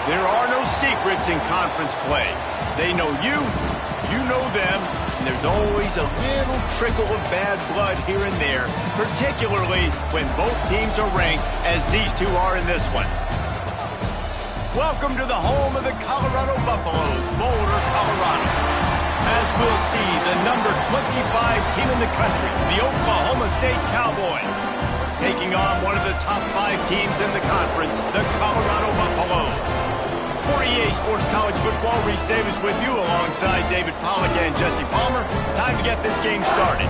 There are no secrets in conference play. They know you, you know them, and there's always a little trickle of bad blood here and there, particularly when both teams are ranked, as these two are in this one. Welcome to the home of the Colorado Buffaloes, Boulder, Colorado. As we'll see, the number 25 team in the country, the Oklahoma State Cowboys, taking on one of the top 5 teams in the conference, the Colorado Buffaloes. For EA Sports College Football, Reese Davis with you alongside David Pollack and Jesse Palmer. Time to get this game started.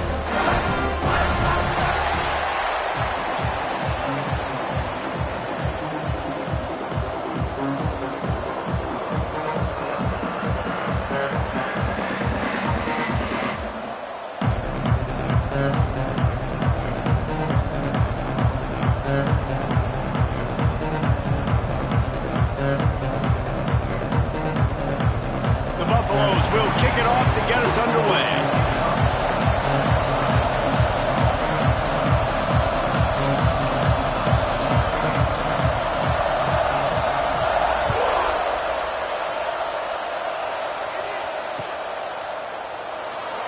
Will kick it off to get us underway.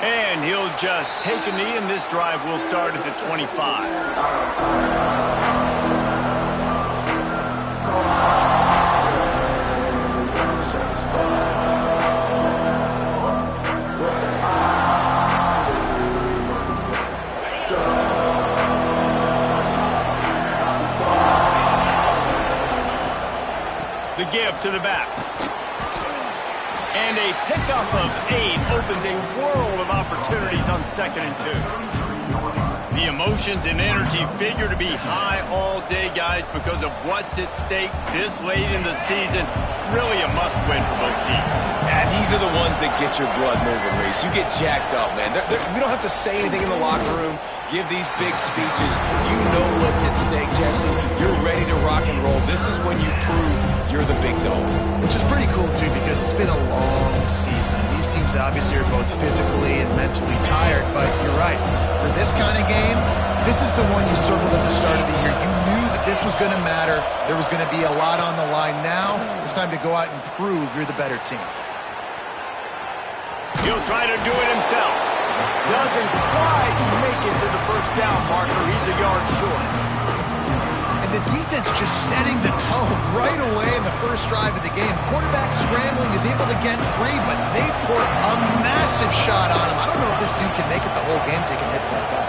And he'll just take a knee, and this drive will start at the 25. The give to the back. And a pickup of 8 opens a world of opportunities on 2nd and 2. The emotions and energy figure to be high all day, guys, because of what's at stake this late in the season. Really a must-win for both teams. Yeah, these are the ones that get your blood moving, Reese. You get jacked up, man. We don't have to say anything in the locker room, give these big speeches. You know what's at stake, Jesse. You're ready to rock and roll. This is when you prove you're the big dog. Which is pretty cool, too, because it's been a long season. These teams obviously are both physically and mentally tired, but you're right. For this kind of game, this is the one you circled at the start of the year. You knew that this was going to matter. There was going to be a lot on the line. Now it's time to go out and prove you're the better team. He'll try to do it himself. Doesn't quite make it to the first down marker. He's a yard short. And the defense just setting the tone right away in the first drive of the game. Quarterback scrambling, is able to get free, but they put a massive shot on him. I don't know if this dude can make it the whole game taking hits like that.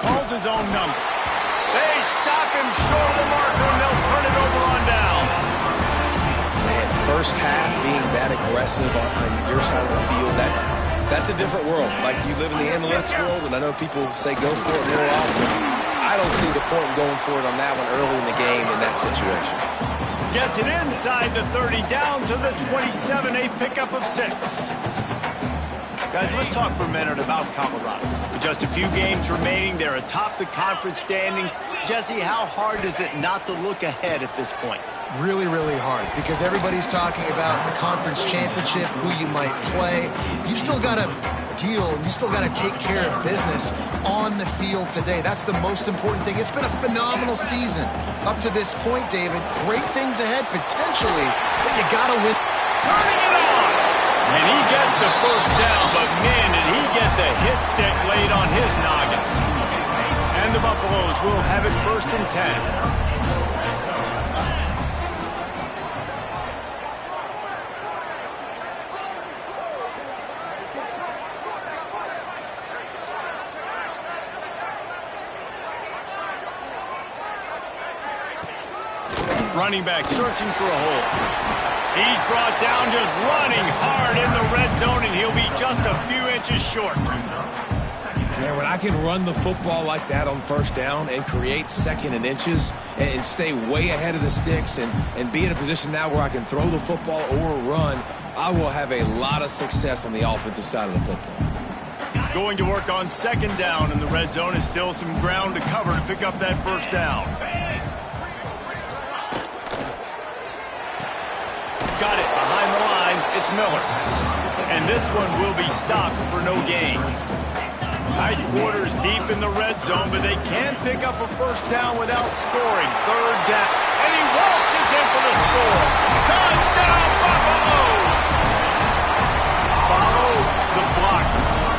Calls his own number. They stop him short of the marker, and they'll turn it over on down. First half being that aggressive on your side of the field, that's a different world. Like, you live in the analytics world, and I know people say go for it more often. I don't see the point in going for it on that one early in the game in that situation. Gets it inside the 30, down to the 27, a pickup of 6. Guys, let's talk for a minute about Colorado. With just a few games remaining, they're atop the conference standings. Jesse, how hard is it not to look ahead at this point? Really, really hard, because everybody's talking about the conference championship, who you might play. You still got to deal, you still got to take care of business on the field today. That's the most important thing. It's been a phenomenal season up to this point, David. Great things ahead, potentially, but you got to win. Turning it on! And he gets the first down, but man, did he get the hit stick laid on his noggin. And the Buffaloes will have it 1st and 10. Running back searching for a hole. He's brought down, just running hard in the red zone, and he'll be just a few inches short. Man, when I can run the football like that on first down and create 2nd and inches and stay way ahead of the sticks and be in a position now where I can throw the football or run, I will have a lot of success on the offensive side of the football. Going to work on 2nd down in the red zone. Is still some ground to cover to pick up that first down. Got it behind the line. It's Miller. And this one will be stopped for no gain. Tight quarters deep in the red zone, but they can pick up a first down without scoring. Third down. And he waltzes in for the score. Touchdown, Buffaloes! Follow the block.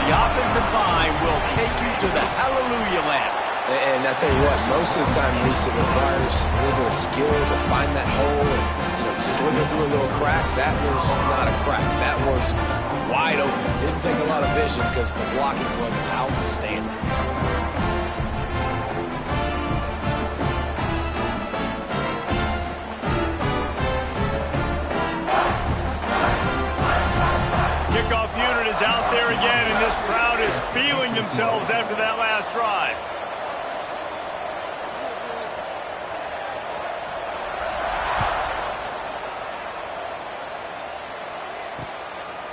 The offensive line will take you to the hallelujah land. And I tell you what, most of the time, Reese, it requires a little bit of skill to find that hole and, slither through a little crack. That was not a crack. That was wide open. Didn't take a lot of vision because the blocking was outstanding. Kickoff unit is out there again, and this crowd is feeling themselves after that last drive.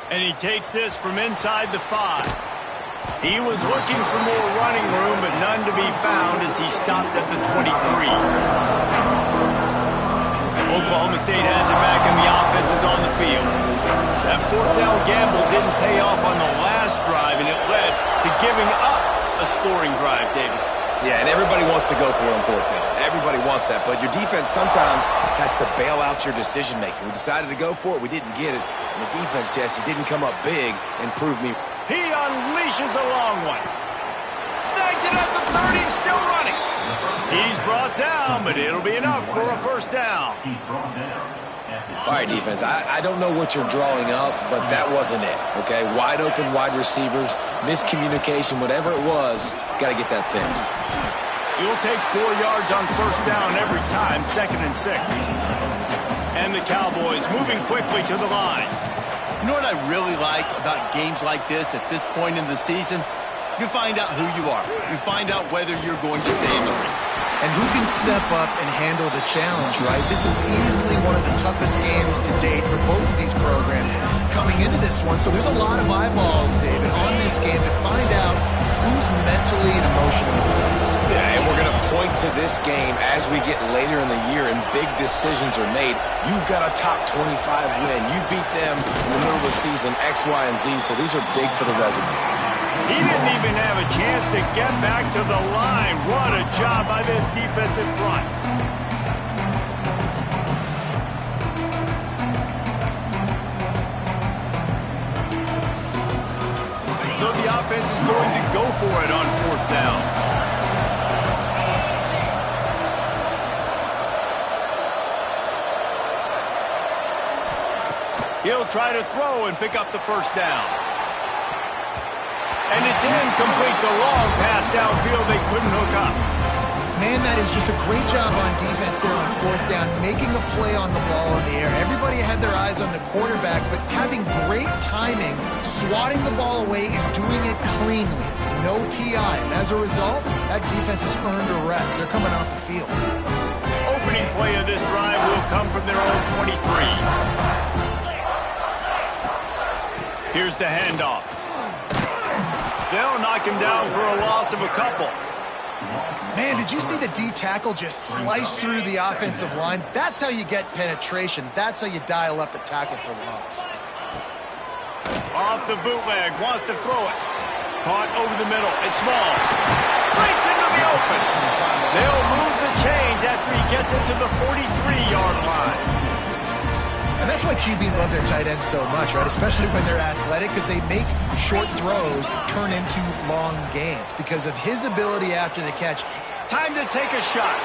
And he takes this from inside the 5. He was looking for more running room, but none to be found as he stopped at the 23. Oklahoma State has it back, and the offense is on the field. That fourth down gamble didn't pay off on the last drive, and it led to giving up a scoring drive, David. Yeah, and everybody wants to go for it on fourth down. Everybody wants that, but your defense sometimes has to bail out your decision-making. We decided to go for it. We didn't get it. And the defense, Jesse, didn't come up big and prove me. He unleashes a long one. Snags it at the 30 and still running. He's brought down, but it'll be enough for a first down. All right, defense, I don't know what you're drawing up, but that wasn't it, okay? Wide open wide receivers, miscommunication, whatever it was, got to get that fixed. He'll take 4 yards on first down every time, 2nd and 6. And the Cowboys moving quickly to the line. You know what I really like about games like this at this point in the season? You find out who you are. You find out whether you're going to stay in the race. And who can step up and handle the challenge, right? This is easily one of the toughest games to date for both of these programs coming into this one. So there's a lot of eyeballs, David, on this game to find out who's mentally and emotionally the toughest. Yeah, and we're going to point to this game as we get later in the year and big decisions are made. You've got a top 25 win. You beat them in the middle of the season, X, Y, and Z, so these are big for the resume. He didn't even have a chance to get back to the line. What a job by this defensive front. So the offense is going to go for it on fourth down. He'll try to throw and pick up the first down. And it's incomplete. The long pass downfield, they couldn't hook up. Man, that is just a great job on defense there on fourth down, making a play on the ball in the air. Everybody had their eyes on the quarterback, but having great timing, swatting the ball away and doing it cleanly. No PI. And as a result, that defense has earned a rest. They're coming off the field. Opening play of this drive will come from their own 23. Here's the handoff. They'll knock him down for a loss of a couple. Man, did you see the D tackle just slice through the offensive line? That's how you get penetration. That's how you dial up the tackle for loss. Off the bootleg, wants to throw it. Caught over the middle. It's Smalls. Breaks into the open. They'll move the chains after he gets it to the 43-yard line. And that's why QBs love their tight ends so much, right? Especially when they're athletic, because they make short throws turn into long gains because of his ability after the catch. Time to take a shot.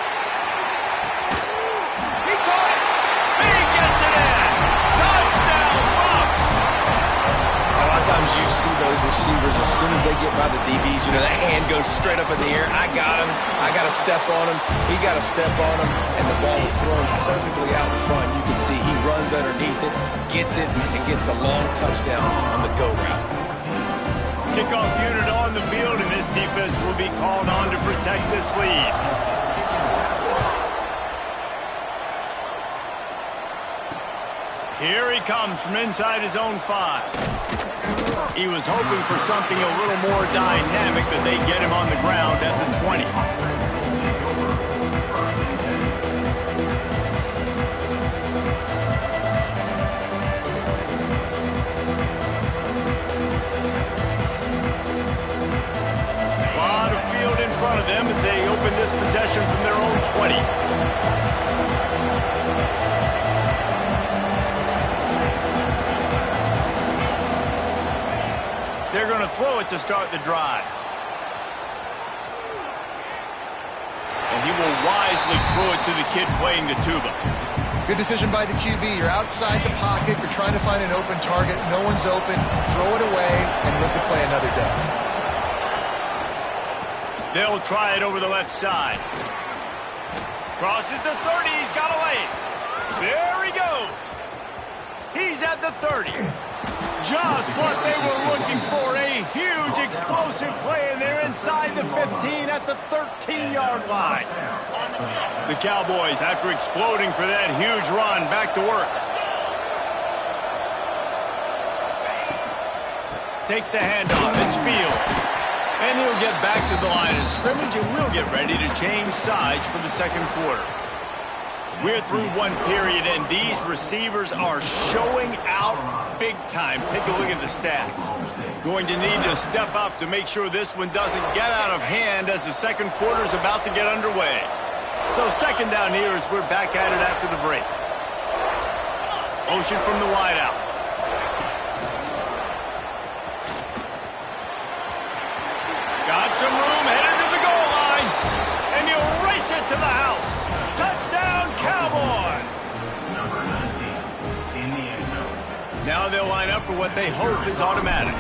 He caught it. He gets it in. Touchdown, Bucks. A lot of times you see those receivers, as soon as they get by the DBs, you know, that hand goes straight up in the air. I got him. I got to step on him. He got to step on him. And the ball is thrown perfectly out in front. You can see he runs underneath it, gets it, and gets the long touchdown on the go route. Kickoff unit on the field, and this defense will be called on to protect this lead. Here he comes from inside his own 5. He was hoping for something a little more dynamic, but they get him on the ground at the 20. front of them as they open this possession from their own 20. They're going to throw it to start the drive. And he will wisely throw it to the kid playing the tuba. Good decision by the QB. You're outside the pocket. You're trying to find an open target. No one's open. Throw it away and live to play another day. They'll try it over the left side. Crosses the 30. He's got a lane. There he goes. He's at the 30. Just what they were looking for. A huge explosive play, and they're inside the 15 at the 13-yard line. The Cowboys, after exploding for that huge run, back to work. Takes the handoff. It's Fields. And he'll get back to the line of scrimmage, and we'll get ready to change sides for the second quarter. We're through one period, and these receivers are showing out big time. Take a look at the stats. Going to need to step up to make sure this one doesn't get out of hand as the second quarter is about to get underway. So second down here as we're back at it after the break. Motion from the wideout. Got some room, headed to the goal line. And he'll race it to the house. Touchdown, Cowboys! Now they'll line up for what they hope is automatic.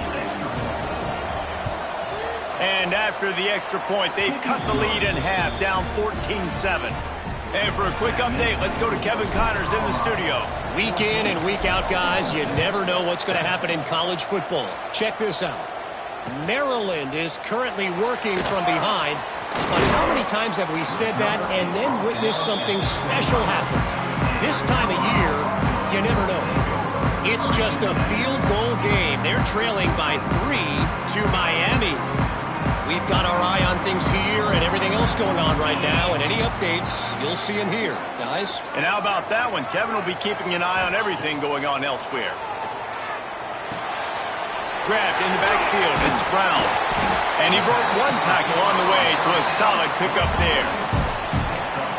And after the extra point, they've cut the lead in half, down 14-7. And for a quick update, let's go to Kevin Connors in the studio. Week in and week out, guys, you never know what's going to happen in college football. Check this out. Maryland is currently working from behind. But how many times have we said that and then witnessed something special happen? This time of year, you never know. It's just a field goal game. They're trailing by 3 to Miami. We've got our eye on things here and everything else going on right now, and any updates you'll see in here, guys. And how about that one? Kevin will be keeping an eye on everything going on elsewhere. Grabbed in the backfield, it's Brown. And he broke one tackle on the way to a solid pickup there.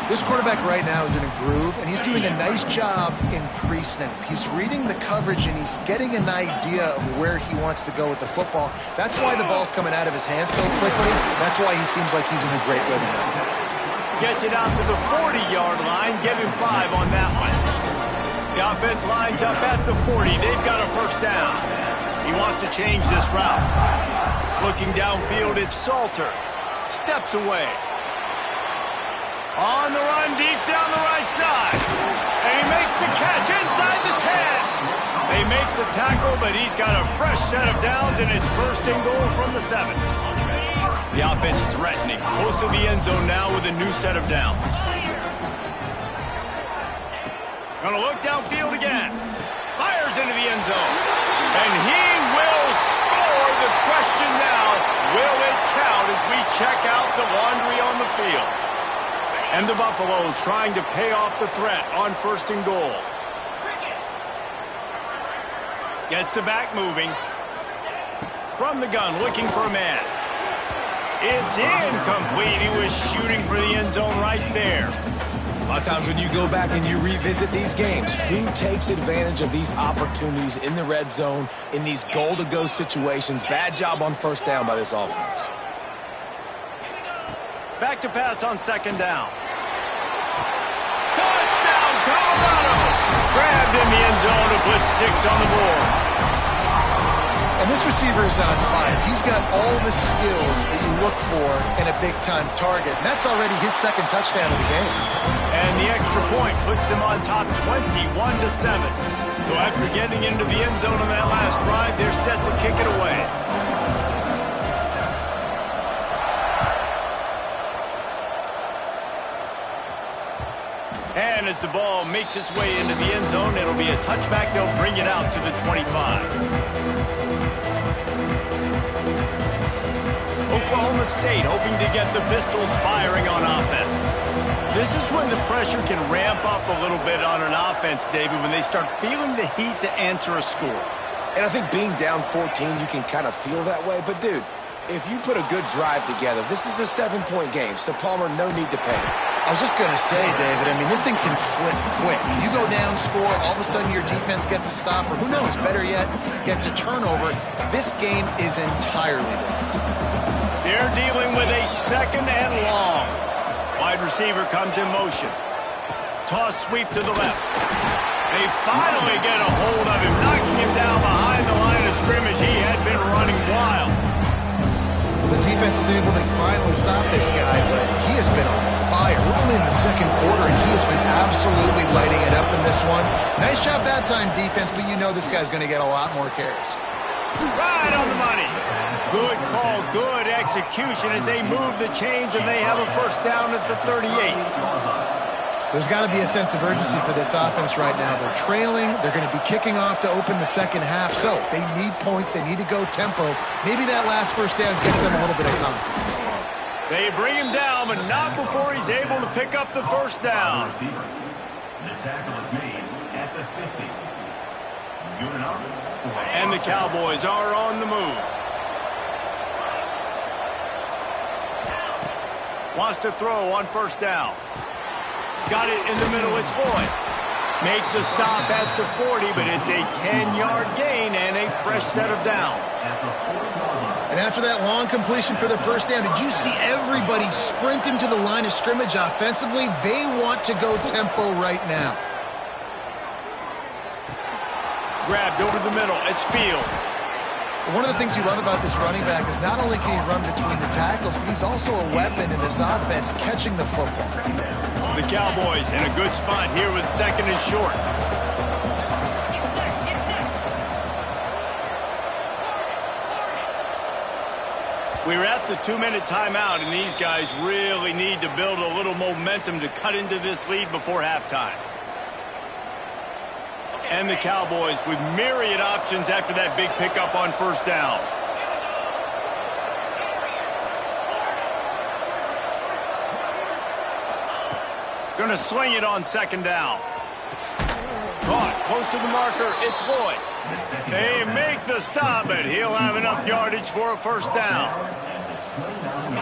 This quarterback right now is in a groove, and he's doing a nice job in pre-snap. He's reading the coverage, and he's getting an idea of where he wants to go with the football. That's why the ball's coming out of his hands so quickly. That's why he seems like he's in a great rhythm right now. Gets it out to the 40-yard line. Give him 5 on that one. The offense lines up at the 40. They've got a first down. He wants to change this route. Looking downfield, it's Salter. Steps away. On the run, deep down the right side. And he makes the catch inside the 10. They make the tackle, but he's got a fresh set of downs, and it's first and goal from the 7. The offense threatening. Close to the end zone now with a new set of downs. Gonna look downfield again. Fires into the end zone. And he will score. The question now, will it count as we check out the laundry on the field? And the Buffaloes trying to pay off the threat on first and goal. Gets the back moving. From the gun, looking for a man. It's incomplete. He was shooting for the end zone right there. A lot of times when you go back and you revisit these games, who takes advantage of these opportunities in the red zone, in these goal-to-go situations? Bad job on first down by this offense. Back to pass on second down. Touchdown, Colorado! Grabbed in the end zone to put 6 on the board. And this receiver is on fire. He's got all the skills that you look for in a big-time target. And that's already his second touchdown of the game. And the extra point puts them on top 21-7. So after getting into the end zone on that last drive, they're set to kick it away. And as the ball makes its way into the end zone, it'll be a touchback. They'll bring it out to the 25. Oklahoma State hoping to get the Pistols firing on offense. This is when the pressure can ramp up a little bit on an offense, David, when they start feeling the heat to answer a score. And I think being down 14, you can kind of feel that way. But, dude, If you put a good drive together, this is a 7-point game, so Palmer, no need to panic. I was just going to say, David, I mean, this thing can flip quick. You go down, score, all of a sudden your defense gets a stop, or who knows, better yet, gets a turnover. This game is entirely different. They're dealing with a second and long. Wide receiver comes in motion. Toss sweep to the left. They finally get a hold of him, knocking him down behind the line of scrimmage. He had been running wild. The defense is able to finally stop this guy, but he has been on fire. We're only in the second quarter, and he has been absolutely lighting it up in this one. Nice job that time, defense, but you know this guy's going to get a lot more carries. Right on the money. Good call, good execution as they move the chains, and they have a first down at the 38. There's got to be a sense of urgency for this offense right now. They're trailing. They're going to be kicking off to open the second half. So they need points. They need to go tempo. Maybe that last first down gets them a little bit of confidence. They bring him down, but not before he's able to pick up the first down. The tackle is made at the 50. And the Cowboys are on the move. Wants to throw on first down. Got it in the middle, it's Boyd. Make the stop at the 40, but it's a 10-yard gain and a fresh set of downs. And after that long completion for the first down, did you see everybody sprint into the line of scrimmage offensively? They want to go tempo right now. Grabbed over the middle, it's Fields. One of the things you love about this running back is not only can he run between the tackles, but he's also a weapon in this offense, catching the football. The Cowboys in a good spot here with second and short. We're at the 2-minute timeout, and these guys really need to build a little momentum to cut into this lead before halftime. And the Cowboys with myriad options after that big pickup on first down. Going to sling it on second down. Caught close to the marker. It's Lloyd. They make the stop, but he'll have enough yardage for a first down.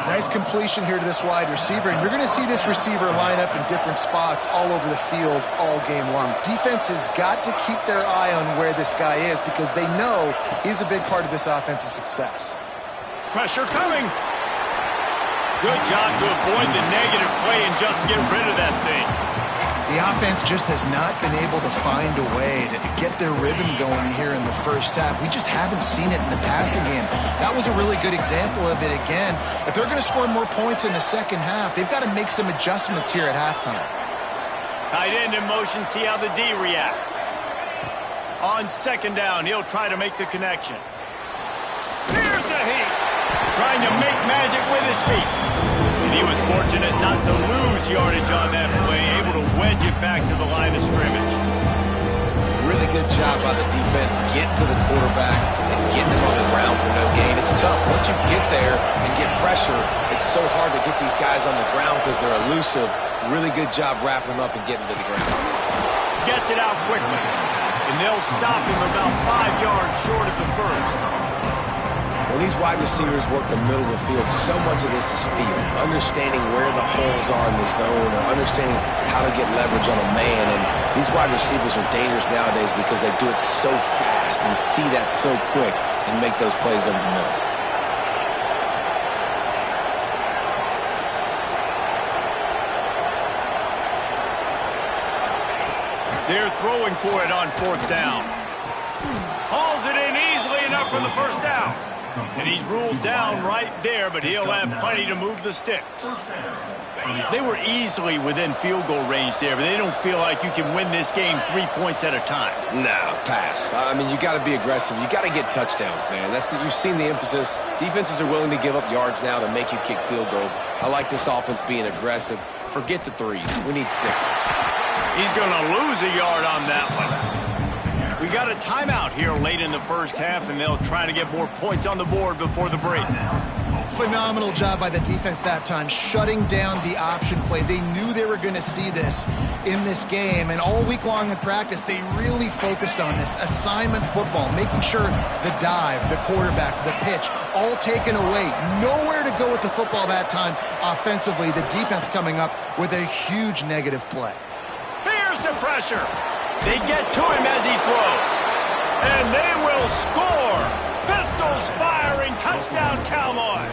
Nice completion here to this wide receiver, and you're going to see this receiver line up in different spots all over the field all game long. Defense has got to keep their eye on where this guy is because they know he's a big part of this offense's success. Pressure coming. Good job to avoid the negative play and just get rid of that thing. The offense just has not been able to find a way to get their rhythm going here in the first half. We just haven't seen it in the passing game. That was a really good example of it again. If they're going to score more points in the second half, they've got to make some adjustments here at halftime. Tight end in motion, see how the D reacts. On second down, he'll try to make the connection. Here's a heat. Trying to make magic with his feet. And he was fortunate not to lose yardage on that play, able to wedge it back to the line of scrimmage. Really good job by the defense getting to the quarterback and getting him on the ground for no gain. It's tough. Once you get there and get pressure, it's so hard to get these guys on the ground because they're elusive. Really good job wrapping them up and getting to the ground. Gets it out quickly. And they'll stop him about 5 yards short of the first. When these wide receivers work the middle of the field, so much of this is feel. Understanding where the holes are in the zone or understanding how to get leverage on a man. And these wide receivers are dangerous nowadays because they do it so fast and see that so quick and make those plays over the middle. They're throwing for it on fourth down. Hauls it in easily enough for the first down. And he's ruled down right there, but he'll have plenty to move the sticks. They were easily within field goal range there, but they don't feel like you can win this game 3 points at a time. No, pass. I mean, you got to be aggressive. You got to get touchdowns, man. You've seen the emphasis. Defenses are willing to give up yards now to make you kick field goals. I like this offense being aggressive. Forget the threes. We need sixes. He's going to lose a yard on that one. We got a timeout here late in the first half, and they'll try to get more points on the board before the break. Phenomenal job by the defense that time, shutting down the option play. They knew they were going to see this in this game, and all week long in practice, they really focused on this assignment football, making sure the dive, the quarterback, the pitch, all taken away. Nowhere to go with the football that time offensively. The defense coming up with a huge negative play. Here's the pressure. They get to him as he throws, and they will score. Pistols firing, touchdown Cowboys.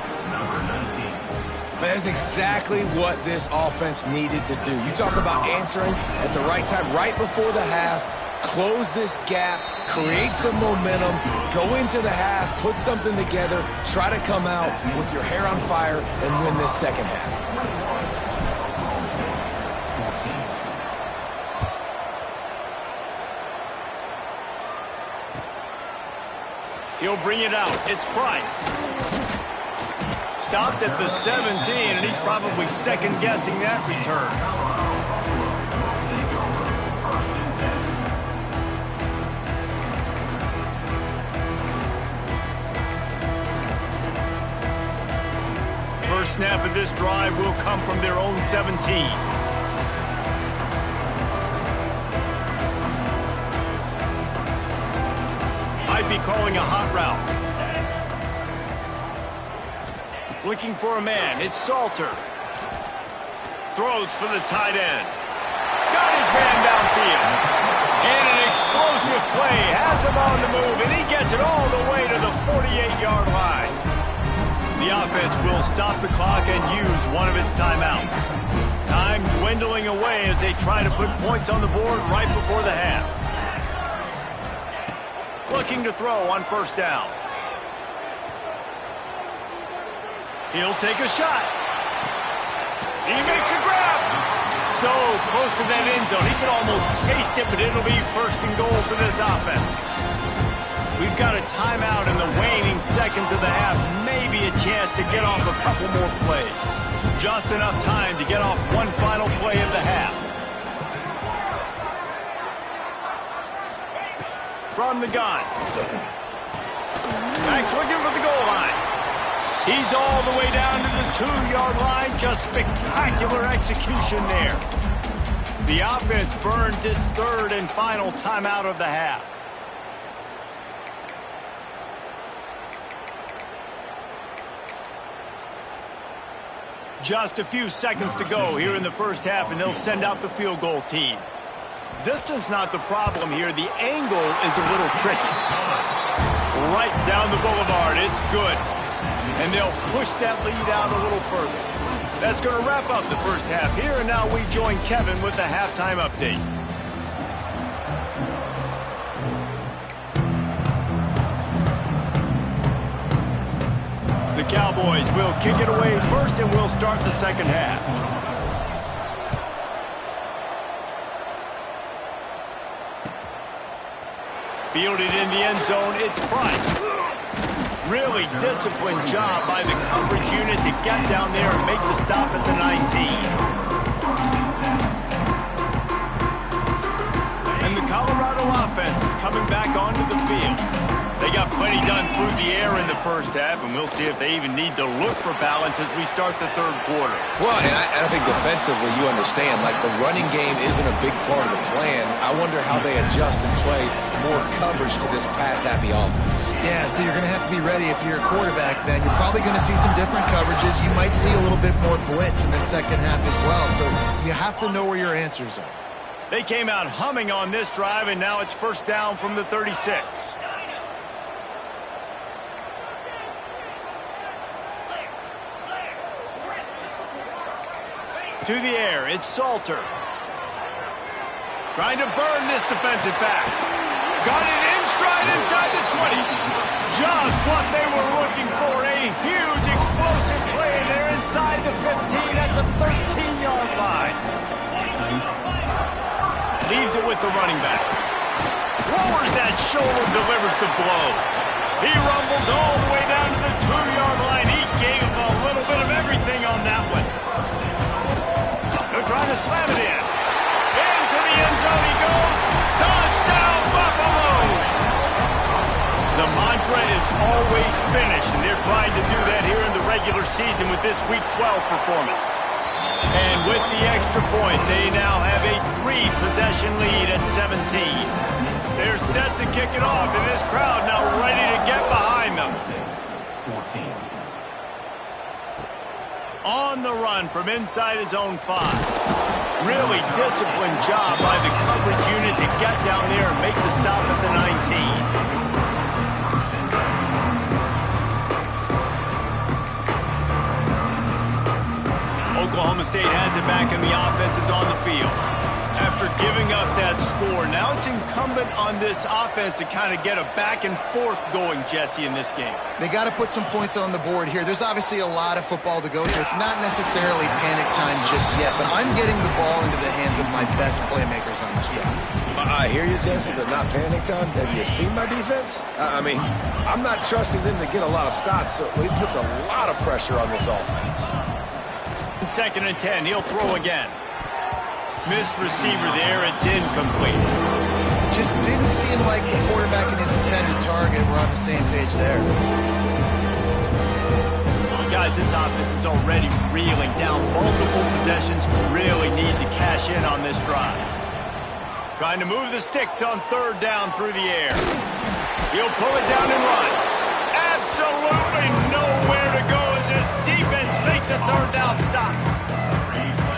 That's exactly what this offense needed to do. You talk about answering at the right time, right before the half, close this gap, create some momentum, go into the half, put something together, try to come out with your hair on fire and win this second half. He'll bring it out. It's Price. Stopped at the 17, and he's probably second-guessing that return. First snap of this drive will come from their own 17. Be calling a hot route. Looking for a man. It's Salter. Throws for the tight end. Got his man downfield. And an explosive play. Has him on the move, and he gets it all the way to the 48-yard line. The offense will stop the clock and use one of its timeouts. Time dwindling away as they try to put points on the board right before the half. Looking to throw on first down. He'll take a shot. He makes a grab. So close to that end zone. He can almost taste it, but it'll be first and goal for this offense. We've got a timeout in the waning seconds of the half. Maybe a chance to get off a couple more plays. Just enough time to get off one final play of the half. From the gun. Max looking for the goal line. He's all the way down to the 2-yard line. Just spectacular execution there. The offense burns its third and final timeout of the half. Just a few seconds to go here in the first half, and they'll send out the field goal team. Distance not the problem here. The angle is a little tricky. Right down the boulevard. It's good. And they'll push that lead out a little further. That's going to wrap up the first half here, and now we join Kevin with the halftime update. The Cowboys will kick it away first, and we'll start the second half. Fielded in the end zone, it's Price. Really disciplined job by the coverage unit to get down there and make the stop at the 19. And the Colorado offense is coming back onto the field. They got plenty done through the air in the first half, and we'll see if they even need to look for balance as we start the third quarter. Well, and I think defensively, you understand, like the running game isn't a big part of the plan. I wonder how they adjust and play more coverage to this pass-happy offense. Yeah, so you're going to have to be ready if you're a quarterback then. You're probably going to see some different coverages. You might see a little bit more blitz in the second half as well, so you have to know where your answers are. They came out humming on this drive, and now it's first down from the 36. To the air, it's Salter. Trying to burn this defensive back. Got it in stride inside the 20. Just what they were looking for. A huge explosive play, and they're inside the 15 at the 13-yard line. Leaves it with the running back. Lowers that shoulder, delivers the blow. He rumbles all the way down to the 2-yard line. He gave a little bit of everything on that one. They're trying to slam it in. Into the end zone he goes. Touchdown, Buffaloes! The mantra is always finish, and they're trying to do that here in the regular regular season with this Week 12 performance. And with the extra point, they now have a 3-possession lead at 17. They're set to kick it off, and this crowd now ready to get behind them. 14. On the run from inside his own 5. Really disciplined job by the coverage unit to get down there and make the stop at the 19. Oklahoma State has it back, and the offense is on the field. After giving up that score, now it's incumbent on this offense to kind of get a back and forth going, Jesse, in this game. They got to put some points on the board here. There's obviously a lot of football to go through. It's not necessarily panic time just yet, but I'm getting the ball into the hands of my best playmakers on this drive. I hear you, Jesse, but not panic time. Have you seen my defense? I mean, I'm not trusting them to get a lot of stops, so it puts a lot of pressure on this offense. 2nd and 10, he'll throw again. Missed receiver there, it's incomplete. Just didn't seem like the quarterback and his intended target were on the same page there. Guys, this offense is already reeling down multiple possessions. Really need to cash in on this drive. Trying to move the sticks on 3rd down through the air. He'll pull it down and run. Absolutely nowhere to go as this defense makes a 3rd down stop.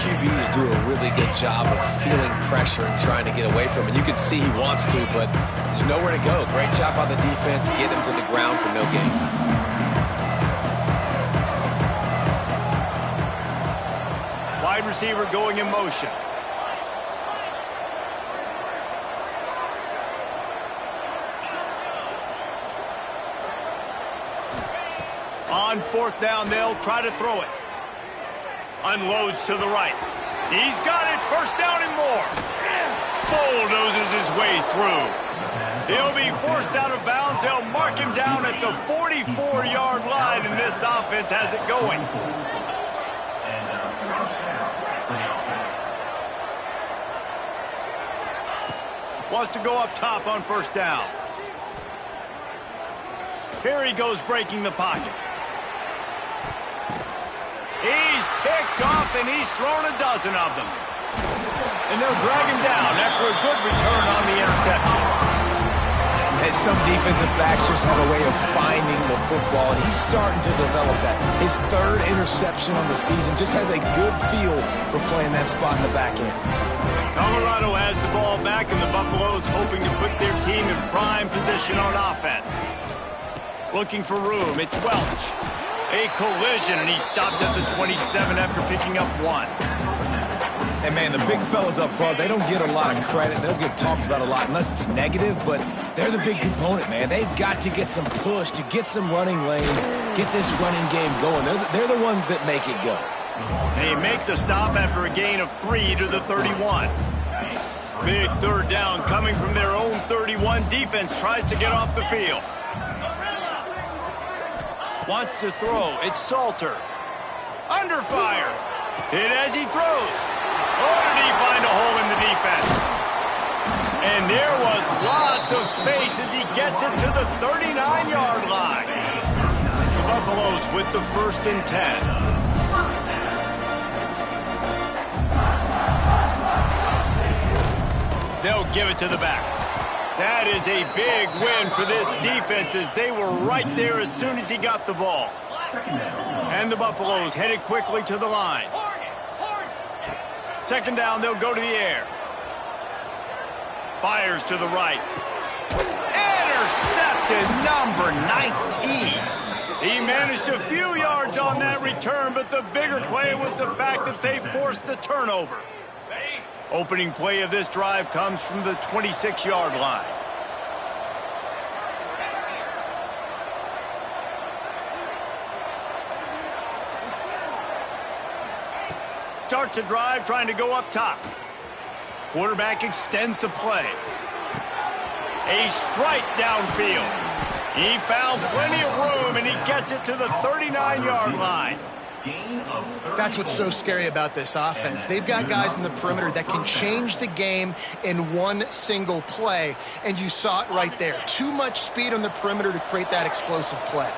QBs do a really good job of feeling pressure and trying to get away from it. You can see he wants to, but there's nowhere to go. Great job by the defense. Get him to the ground for no gain. Wide receiver going in motion. On 4th down, they'll try to throw it. Unloads to the right. He's got it. 1st down and more. Bulldozes his way through. He'll be forced out of bounds. They'll mark him down at the 44-yard line, and this offense has it going. Wants to go up top on 1st down. Here he goes breaking the pocket. He's picked off, and he's thrown a dozen of them. And they'll drag him down after a good return on the interception. And some defensive backs just have a way of finding the football, and he's starting to develop that. His 3rd interception on the season just has a good feel for playing that spot in the back end. Colorado has the ball back, and the Buffaloes hoping to put their team in prime position on offense. Looking for room, it's Welch. A collision, and he stopped at the 27 after picking up 1. And, man, the big fellas up front, they don't get a lot of credit. They'll get talked about a lot unless it's negative, but they're the big component, man. They've got to get some push to get some running lanes, get this running game going. They're the ones that make it go. They make the stop after a gain of 3 to the 31. Big 3rd down coming from their own 31. Defense tries to get off the field. Wants to throw. It's Salter. Under fire. Hit as he throws. Oh, did he find a hole in the defense? And there was lots of space as he gets it to the 39-yard line. The Buffaloes with the 1st and 10. They'll give it to the back. That is a big win for this defense as they were right there as soon as he got the ball. And the Buffaloes headed quickly to the line. 2nd down, they'll go to the air. Fires to the right. Intercepted, number 19. He managed a few yards on that return, but the bigger play was the fact that they forced the turnover. Opening play of this drive comes from the 26-yard line. Starts a drive trying to go up top. Quarterback extends the play. A strike downfield. He found plenty of room, and he gets it to the 39-yard line. That's what's so scary about this offense. They've got guys in the perimeter that can change the game in one single play, and you saw it right there. Too much speed on the perimeter to create that explosive play.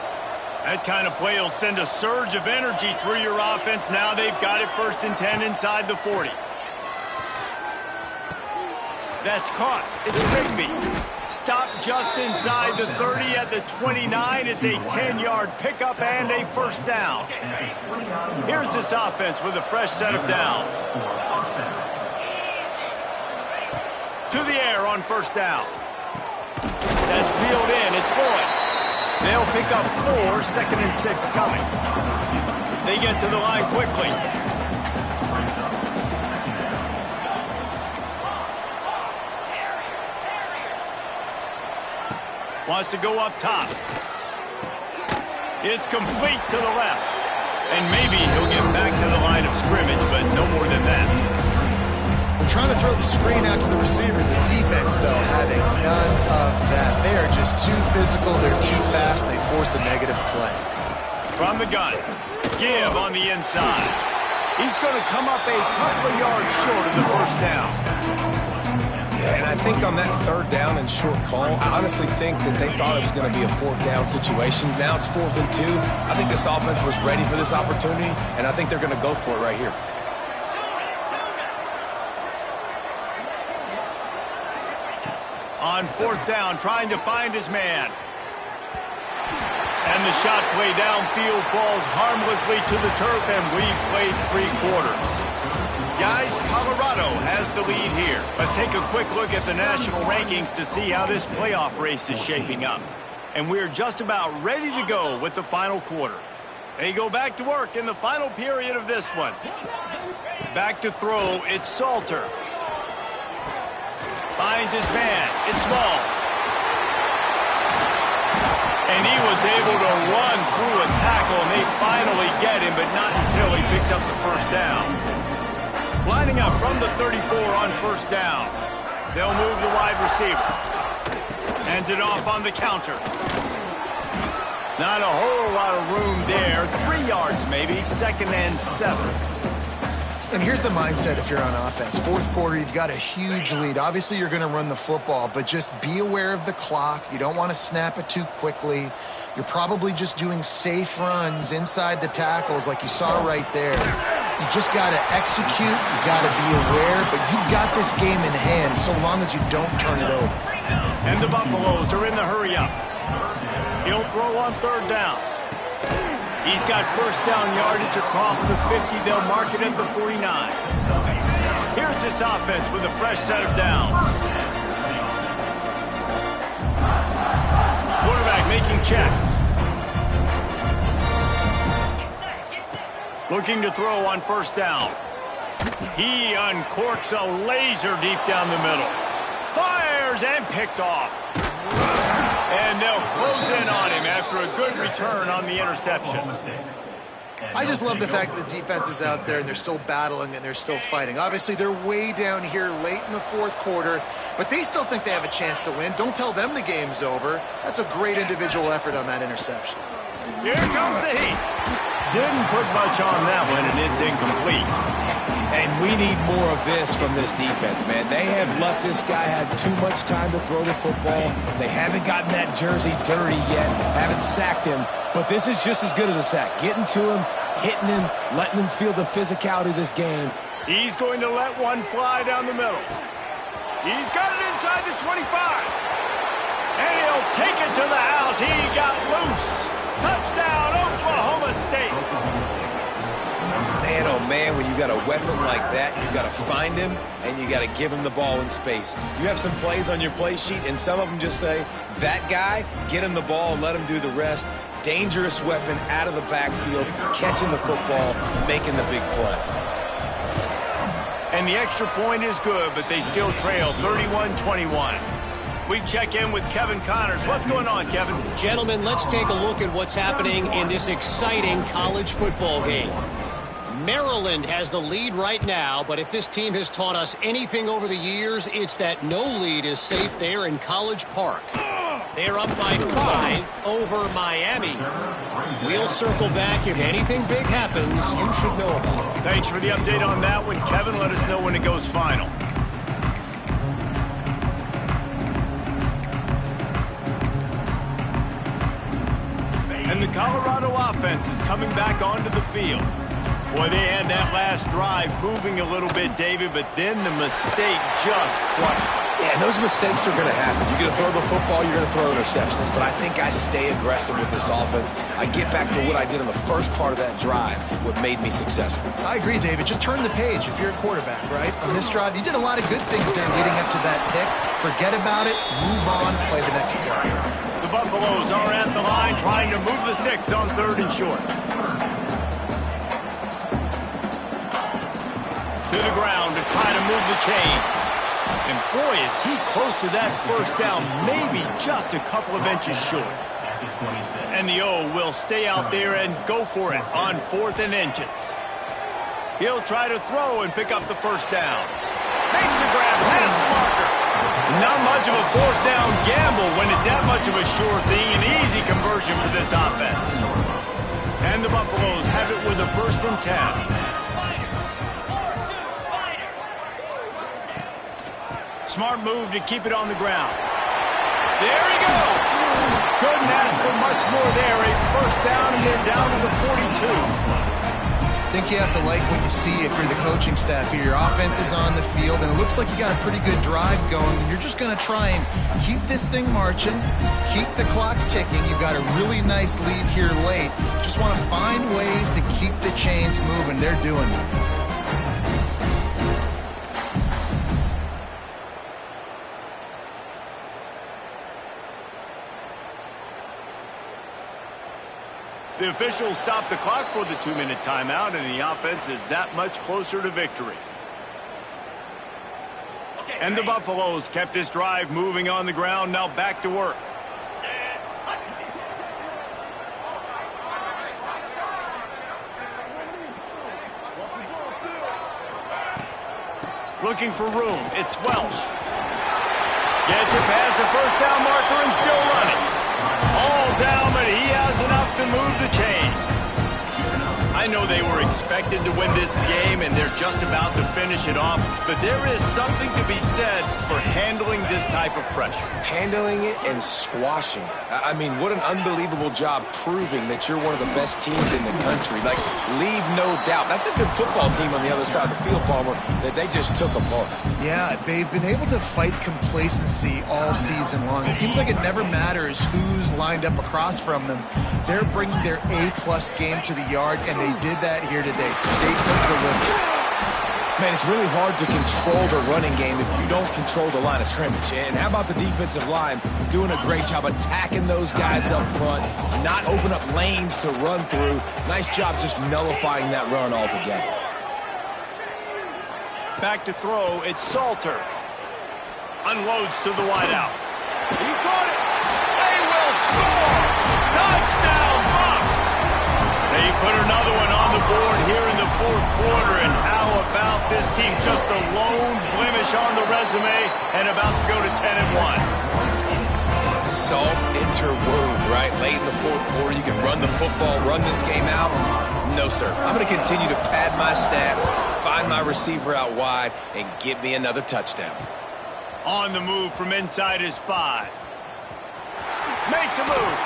That kind of play will send a surge of energy through your offense. Now they've got it 1st and 10 inside the 40. That's caught. It's Rigby. Stop just inside the 30 at the 29. It's a 10-yard pickup and a 1st down. Here's this offense with a fresh set of downs. To the air on 1st down. That's reeled in. It's Boyd. They'll pick up 4, 2nd and 6 coming. They get to the line quickly. Wants to go up top. It's complete to the left. And maybe he'll get back to the line of scrimmage, but no more than that. They're trying to throw the screen out to the receiver. The defense, though, having none of that. They are just too physical. They're too fast. And they force a negative play. From the gun. Give on the inside. He's going to come up a couple of yards short of the 1st down. Yeah, and I think on that 3rd down and short call, I honestly think that they thought it was going to be a 4th down situation. Now it's 4th and 2. I think this offense was ready for this opportunity, and I think they're going to go for it right here. On 4th down, trying to find his man. And the shot play downfield falls harmlessly to the turf, and we've played 3 quarters. Guys, Colorado has the lead here. Let's take a quick look at the national rankings to see how this playoff race is shaping up. And we're just about ready to go with the final quarter. They go back to work in the final period of this one. Back to throw, it's Salter. Finds his man, it's Smalls. And he was able to run through a tackle, and they finally get him, but not until he picks up the 1st down. Lining up from the 34 on 1st down. They'll move the wide receiver. Hands it off on the counter. Not a whole lot of room there. 3 yards maybe, 2nd and 7. And here's the mindset if you're on offense. 4th quarter, you've got a huge lead. Obviously, you're going to run the football, but just be aware of the clock. You don't want to snap it too quickly. You're probably just doing safe runs inside the tackles like you saw right there. You just got to execute. You got to be aware, but you've got this game in hand so long as you don't turn it over. And the Buffaloes are in the hurry-up. He'll throw on 3rd down. He's got 1st down yardage across the 50. They'll mark it at the 49. Here's this offense with a fresh set of downs. Quarterback making checks. Looking to throw on 1st down. He uncorks a laser deep down the middle. Fires and picked off. And they'll close in on him after a good return on the interception. I just love the fact that the defense is out there and they're still battling and they're still fighting. Obviously, they're way down here late in the 4th quarter, but they still think they have a chance to win. Don't tell them the game's over. That's a great individual effort on that interception. Here comes the heat. Didn't put much on that one, and it's incomplete. And we need more of this from this defense, man. They have let this guy have too much time to throw the football. They haven't gotten that jersey dirty yet, haven't sacked him. But this is just as good as a sack. Getting to him, hitting him, letting him feel the physicality of this game. He's going to let one fly down the middle. He's got it inside the 25. And he'll take it to the house. He got loose. Touchdown, Oklahoma State. Man, oh man, when you got a weapon like that, you got to find him and you got to give him the ball in space. You have some plays on your play sheet, and some of them just say, that guy, get him the ball and let him do the rest. Dangerous weapon out of the backfield, catching the football, making the big play. And the extra point is good, but they still trail 31-21. We check in with Kevin Connors. What's going on, Kevin? Gentlemen, let's take a look at what's happening in this exciting college football game. Maryland has the lead right now, but if this team has taught us anything over the years, it's that no lead is safe there in College Park. They're up by 5 over Miami. We'll circle back. If anything big happens, you should know about it. Thanks for the update on that one, Kevin. Let us know when it goes final. And the Colorado offense is coming back onto the field. Boy, they had that last drive moving a little bit, David, but then the mistake just crushed them. Yeah, and those mistakes are going to happen. You're going to throw the football, you're going to throw interceptions. But I think I stay aggressive with this offense. I get back to what I did in the first part of that drive, what made me successful. I agree, David. Just turn the page if you're a quarterback, right? On this drive, you did a lot of good things there leading up to that pick. Forget about it, move on, play the next play. The Buffaloes are at the line trying to move the sticks on 3rd and short. To the ground to try to move the chains. And boy, is he close to that first down, maybe just a couple of inches short. And the O will stay out there and go for it on 4th and inches. He'll try to throw and pick up the first down. Makes a grab, has the marker. Not much of a 4th down gamble when it's that much of a sure thing, an easy conversion for this offense. And the Buffaloes have it with a 1st and 10. Smart move to keep it on the ground. There he goes. Couldn't ask for much more there. A 1st down, and they're down to the 42. I think you have to like what you see if you're the coaching staff here. Your offense is on the field, and it looks like you got a pretty good drive going. You're just going to try and keep this thing marching, keep the clock ticking. You've got a really nice lead here late. Just want to find ways to keep the chains moving. They're doing it. The officials stop the clock for the 2-minute timeout, and the offense is that much closer to victory. And the Buffaloes kept this drive moving on the ground, now back to work. Looking for room, it's Welsh. Gets it past the 1st down marker and still running. All down, but he has enough to move the chains. I know they were expected to win this game, and they're just about to finish it off, but there is something to be said for handling this type of pressure. Handling it and squashing it. I mean, what an unbelievable job proving that you're one of the best teams in the country. Like, leave no doubt. That's a good football team on the other side of the field, Palmer, that they just took apart. Yeah, they've been able to fight complacency all season long. It seems like it never matters who's lined up across from them. They're bringing their A-plus game to the yard, and they did that here today. Statement delivered. Man, it's really hard to control the running game if you don't control the line of scrimmage. And how about the defensive line doing a great job attacking those guys up front, not open up lanes to run through. Nice job just nullifying that run altogether. Back to throw, it's Salter. Unloads to the wideout. He caught it. They will score. Touchdown, Bucks. They put another one on the board here in the 4th quarter, and how about this team? Just a lone blemish on the resume and about to go to 10-1. Salt inter wound, right? Late in the 4th quarter, you can run the football, run this game out. No, sir. I'm going to continue to pad my stats, find my receiver out wide, and get me another touchdown. On the move from inside his 5. Makes a move.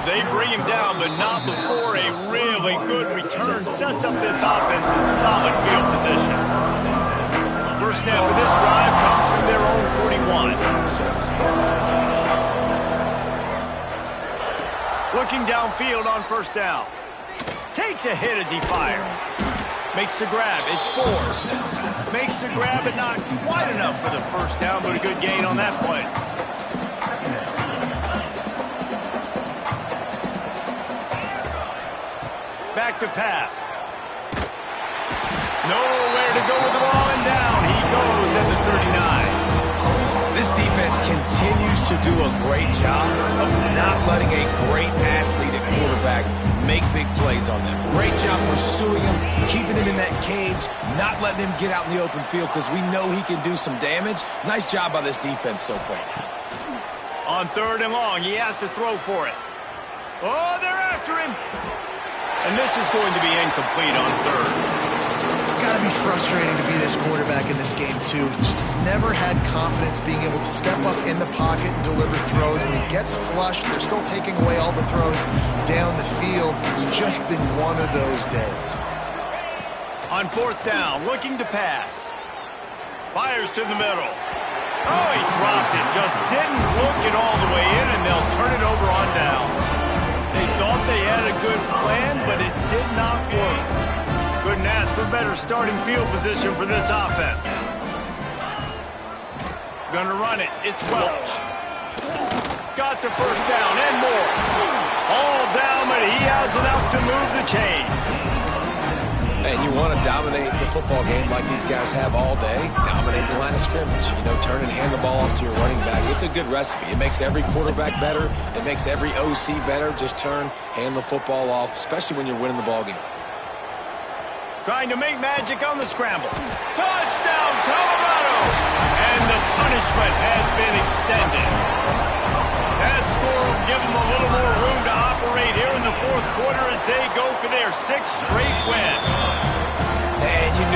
They bring him down, but not before a really good return sets up this offense in solid field position. First snap of this drive comes from their own 41. Looking downfield on 1st down. Takes a hit as he fires. Makes the grab, it's 4. Makes the grab, but not quite enough for the 1st down, but a good gain on that play. Back to pass. Nowhere to go with the ball, and down he goes at the 39. This defense continues to do a great job of not letting a great athlete at quarterback make big plays on them. Great job pursuing him, keeping him in that cage, not letting him get out in the open field because we know he can do some damage. Nice job by this defense so far. On 3rd and long, he has to throw for it. Oh, they're after him. And this is going to be incomplete on 3rd. It's got to to be frustrating to be this quarterback in this game, too. He just has never had confidence being able to step up in the pocket and deliver throws. When he gets flushed, they're still taking away all the throws down the field. It's just been one of those days. On fourth down, looking to pass. Fires to the middle. Oh, he dropped it. Just didn't look it all the way in, and they'll turn it over on downs. They thought they had a good plan, but it did not work. Couldn't ask for better starting field position for this offense. Gonna run it. It's Welch. Got the first down and more. All down, but he has enough to move the chains. And you want to dominate the football game like these guys have all day. Dominate the line of scrimmage. You know, turn and hand the ball off to your running back. It's a good recipe. It makes every quarterback better. It makes every OC better. Just turn, hand the football off, especially when you're winning the ball game. Trying to make magic on the scramble. Touchdown, Colorado! And the punishment has been extended. That score will give them a little more room to operate here in the fourth quarter as they go for their 6th straight win.